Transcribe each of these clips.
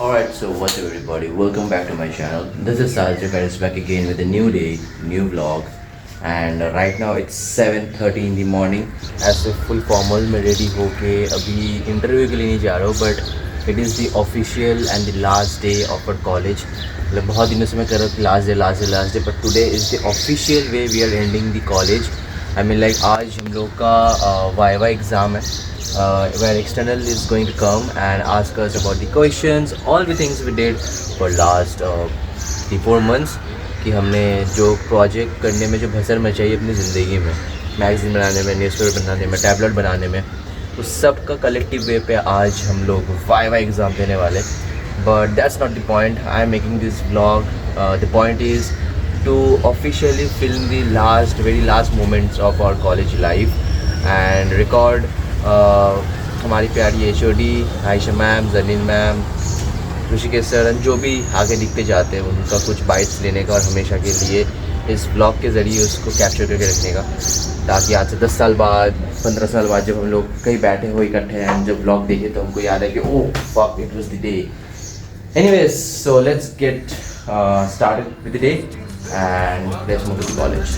Alright, so what's up everybody, welcome back to my channel. This is Sajid is back again with a new day, new vlog. And right now it's 7:30 in the morning. ऐसे full formal में ready होके अभी interview के लिए नहीं जा रहा हूँ, but it is the official and the last day of our college. मतलब बहुत दिनों से मैं कर रहा हूँ कि last day, but today is the official way we are ending the college. I mean like आज हम लोग का वाइवा एग्ज़ाम है. Where external is going to come and ask us about the questions, all the things we did for last 3-4 months कि हमने जो project करने में जो भसर मचाई अपनी ज़िंदगी में, मैगज़ीन बनाने में, न्यूज़पेपर बनाने में, टैबलेट बनाने में, तो सब का कलेक्टिव वे पे आज हम लोग वाइवा एग्ज़ाम देने वाले. But that's not the point I am making this vlog. The point is to officially film the very last moments of our college life and record हमारी प्यारी HOD Ayesha ma'am, जनीन ma'am, Rishikesh sir, जो भी आगे दिखते जाते हैं उनका कुछ बाइट्स लेने का और हमेशा के लिए इस ब्लॉग के ज़रिए उसको कैप्चर करके रखने का, ताकि आज से 10 साल बाद 15 साल बाद जब हम लोग कहीं बैठे हो इकट्ठे हैं, जब ब्लॉग देखे तो हमको याद है कि oh fuck it was the day. Anyways, so let's get started with the day and let's move to the college.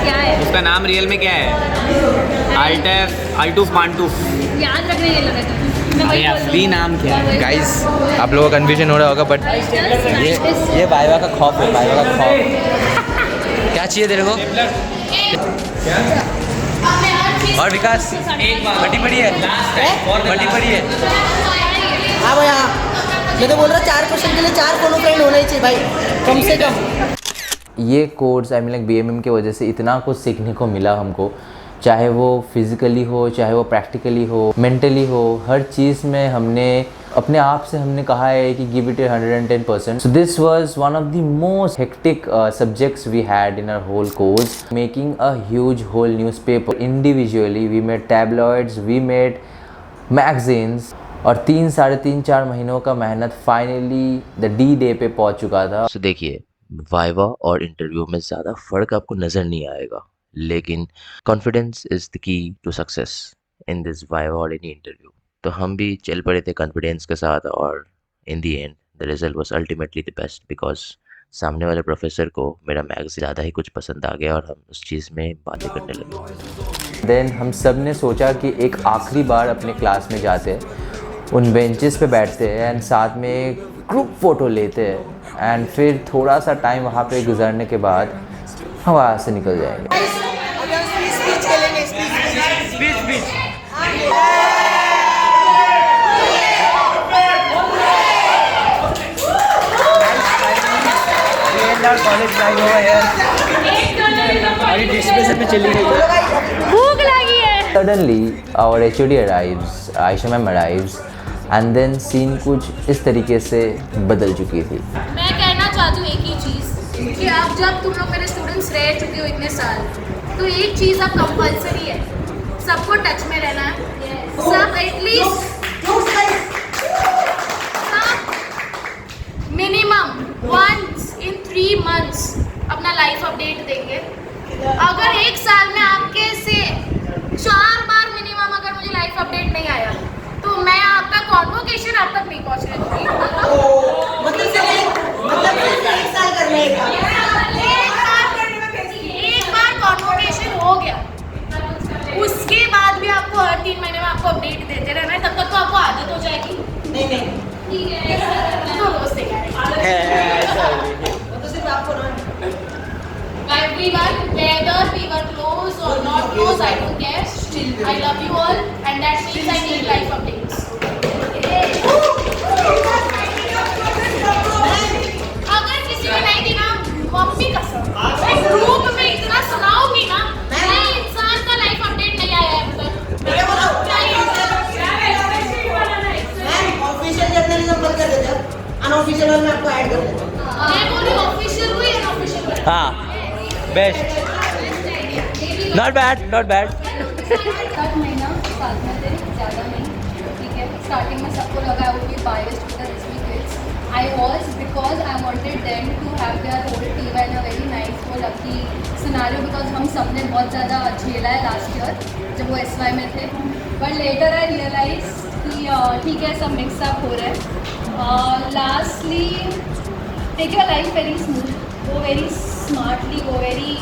क्या है उसका नाम रियल में क्या है? अल्टेफ अल्टूफ मांटूफ. याद रखने ये लगा था. अरे असली नाम क्या है? गाइस आप लोगों का कन्फ्यूजन हो रहा होगा, बट ये वाइवा का खौफ है, वाइवा का खौफ. क्या चाहिए तेरे को? और विकास बटी पड़ी है, बटी पड़ी है. हाँ भाई हाँ, मैं तो बोल रहा 4 क्वेश्चन के लिए 4 फोनो फ्रेंड होना ही चाहिए भाई, कम से कम. ये course I mean like BMM की वजह से इतना कुछ सीखने को मिला हमको, चाहे वो फिज़िकली हो, चाहे वो प्रैक्टिकली हो, मेंटली हो, हर चीज़ में हमने अपने आप से हमने कहा है कि give it 110%. So this was one of the most hectic subjects we had in our whole course. Making a huge whole newspaper individually, we made tabloids, we made magazines, और 3-4 महीनों का मेहनत फाइनली द D-Day पे पहुंच चुका था. तो देखिए, वाइवा और इंटरव्यू में ज़्यादा फ़र्क आपको नज़र नहीं आएगा, लेकिन confidence is the key to success in this viva और एनी इंटरव्यू. तो हम भी चल पड़े थे कॉन्फिडेंस के साथ, और in the end the result was ultimately the best, because सामने वाले प्रोफेसर को मेरा मैगज़ीन ज़्यादा ही कुछ पसंद आ गया और हम उस चीज़ में बातें करने लगे. देन हम सब ने सोचा कि एक आखिरी बार अपने क्लास में जाते हैं, उन बेंचेस पे बैठते हैं एंड साथ में ग्रुप फ़ोटो लेते हैं, एंड फिर थोड़ा सा टाइम वहाँ पे गुजरने के बाद हम वहाँ से निकल जाएंगे. कॉलेज टाइम हुआ यार, डिस्प्लेसर पे चली गई. भूख लगी है. Suddenly our HOD arrives, Ayesha ma'am arrives, and then scene कुछ इस तरीके से बदल चुकी थी. मैं कहना चाहती हूँ एक ही चीज़ कि आप जब तुम लोग मेरे स्टूडेंट्स रह चुके हो इतने साल, तो एक चीज़ आप कंपलसरी है, सबको टच में रहना है. सब at least minimum once in 3 months अपना लाइफ अपडेट देंगे. अगर एक साल में आपके से ठीक है तो रोज देखा तो सिर्फ आपको ना everyone, whether we were close or not close, I don't care. Still, I love you all, and that means I need life updates. अगर किसी ने नहीं दी ना, मम्मी कसम, मैं ग्रुप में इतना सुनाऊंगी ना, मैं इंसान का लाइफ अपडेट नहीं आया है मतलब। ऑफिशियल जर्नलिज्म बंद कर देते हो, अनऑफिशियल में आपको ऐड कर देते हो। मैं बोली ऑफिशियल को या अनऑफिशियल को? हाँ best, not bad not bad. 7 महीना साथ में थे, ज़्यादा नहीं, ठीक है। स्टार्टिंग में सबको लगा I would be biased with the Rashmi kids. I was because I wanted them to have their whole team in a very nice वो लकी सिनारियो, बिकॉज हम सब ने बहुत ज़्यादा झेला है लास्ट ईयर जब वो SY में थे। बट लेटर आई रियलाइज कि ठीक है सब मिक्सअप हो रहा है। Lastly take your life very smooth, go very smartly, go very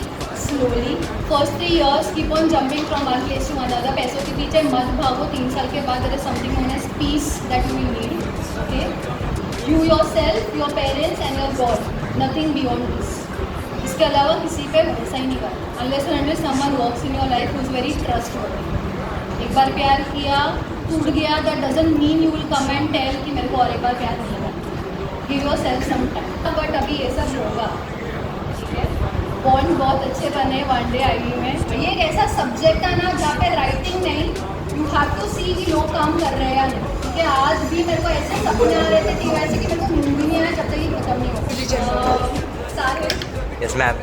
slowly. First 3 years keep on jumping from one place to another. पैसों के पीछे मत भागो, 3 साल के बाद there is something known as peace that you will need. Okay? You yourself, your parents and your God. Nothing beyond this. इसके अलावा किसी पे भरोसा ही नहीं करना. Unless and until someone walks in your life who is very trustworthy. एक बार प्यार किया, टूट गया, that doesn't mean you will come and tell कि मेरे को और एक बार प्यार नहीं लगा. Give yourself some time. But अभी ये सब होगा. बॉन्ड बहुत अच्छे बने वनडे आईडी में। ये एक ऐसा सब्जेक्ट है ना जहाँ पे राइटिंग नहीं, यू हैव टू सी कि लोग काम कर रहे हैं या नहीं। क्योंकि आज भी मेरे को ऐसे सपने आ रहे थे कि वैसे कि मेरे को नींद भी नहीं आया जब तक ये खत्म नहीं हो सारे। Yes ma'am.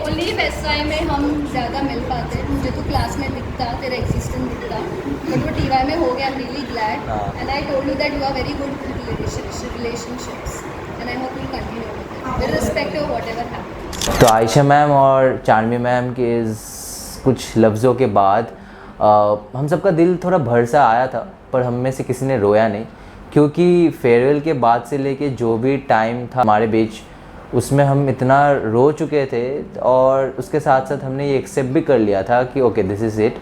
ओनली SY में हम ज़्यादा मिल पाते। मुझे तो क्लास में दिखता, तेरा एक्सिस्टेंस दिखता, बट वो TY में हो गया। I'm really glad and I told you that you are very good with relationships and I hope you continue with it irrespective of whatever happens. तो आयशा मैम और चार्मी मैम के इस कुछ लफ्ज़ों के बाद हम सबका दिल थोड़ा भर सा आया था, पर हम में से किसी ने रोया नहीं, क्योंकि फेयरवेल के बाद से लेके जो भी टाइम था हमारे बीच उसमें हम इतना रो चुके थे, और उसके साथ साथ हमने ये एक्सेप्ट भी कर लिया था कि okay this is it,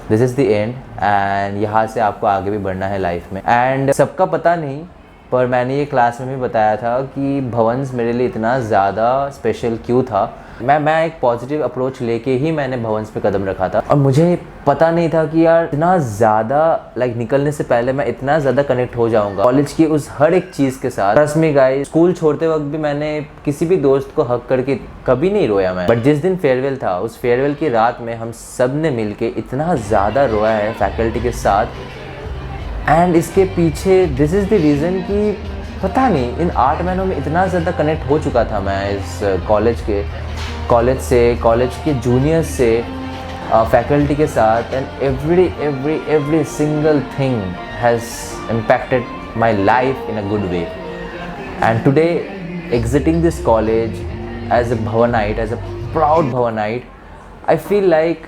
this is the end and यहाँ से आपको आगे भी बढ़ना है लाइफ में। एंड सबका पता नहीं, पर मैंने ये क्लास में भी बताया था कि भवंस मेरे लिए इतना ज़्यादा स्पेशल क्यों था। मैं एक पॉजिटिव अप्रोच लेके ही मैंने भवंस पे कदम रखा था, और मुझे पता नहीं था कि यार इतना ज़्यादा निकलने से पहले मैं इतना ज़्यादा कनेक्ट हो जाऊंगा कॉलेज की उस हर एक चीज़ के साथ। ट्रस्ट मी गाइस, स्कूल छोड़ते वक्त भी मैंने किसी भी दोस्त को हक करके कभी नहीं रोया मैं, बट जिस दिन फेयरवेल था उस फेयरवेल की रात में हम सब ने मिल के इतना ज़्यादा रोया है फैकल्टी के साथ। एंड इसके पीछे दिस इज़ द रीज़न कि पता नहीं इन 8 महीनों में इतना ज़्यादा कनेक्ट हो चुका था मैं इस कॉलेज के जूनियर्स से, फैकल्टी के साथ, and every single thing has impacted my life in a good way. And today exiting this college as a Bhavanite, as a proud Bhavanite, I feel like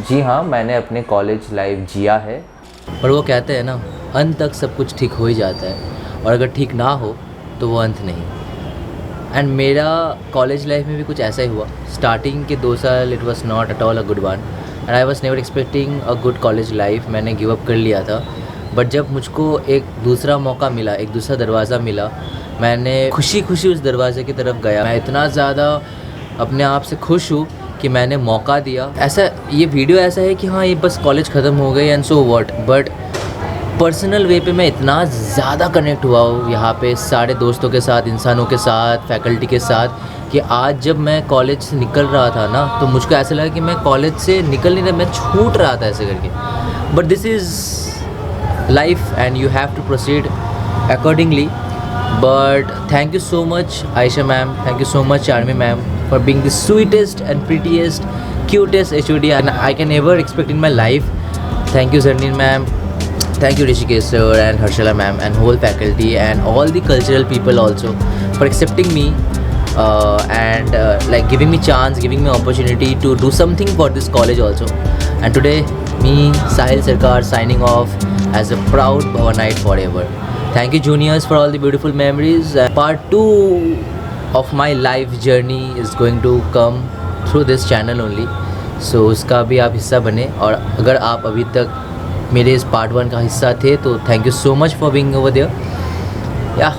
जी हाँ मैंने अपने कॉलेज लाइफ जिया है। और वो कहते हैं ना, अंत तक सब कुछ ठीक हो ही जाता है, और अगर ठीक ना हो तो वो अंत नहीं। एंड मेरा कॉलेज लाइफ में भी कुछ ऐसा ही हुआ। स्टार्टिंग के 2 साल it was not at all a good one, and I was never expecting a good college life. मैंने गिव अप कर लिया था, बट जब मुझको एक दूसरा मौका मिला, एक दूसरा दरवाज़ा मिला, मैंने खुशी उस दरवाजे की तरफ गया। मैं इतना ज़्यादा अपने आप से खुश हूँ कि मैंने मौका दिया। ऐसा ये वीडियो ऐसा है कि हाँ ये बस कॉलेज ख़त्म हो गई and so what, but personal way पे मैं इतना ज़्यादा कनेक्ट हुआ हूँ यहाँ पे सारे दोस्तों के साथ, इंसानों के साथ, फैकल्टी के साथ, कि आज जब मैं कॉलेज से निकल रहा था ना तो मुझको ऐसा लगा कि मैं कॉलेज से निकल नहीं रहा, मैं छूट रहा था ऐसे करके। But this is life and you have to proceed accordingly. But thank you so much Aisha ma'am, thank you so much Charmi ma'am for being the sweetest and prettiest, cutest HOD and I can ever expect in my life. Thank you Zarneen ma'am, thank you Rishikesh sir and Harshala ma'am and whole faculty and all the cultural people also for accepting me and like giving me chance, giving me opportunity to do something for this college also. And today me Sahil Sarkar signing off as a proud Bhavanite forever. Thank you juniors for all the beautiful memories. Part 2 of my life journey is going to come through this channel only, सो उसका भी आप हिस्सा बने। और अगर आप अभी तक मेरे इस पार्ट 1 का हिस्सा थे तो thank you so much for being over there. Yeah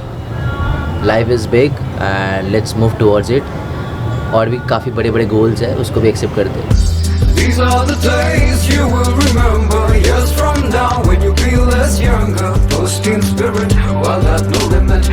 life is big and let's move towards it. और भी काफ़ी बड़े बड़े गोल्स हैं, उसको भी एक्सेप्ट करते हैं। These are the days you will remember years from now when you feel less younger. Lost in spirit, while at no limit.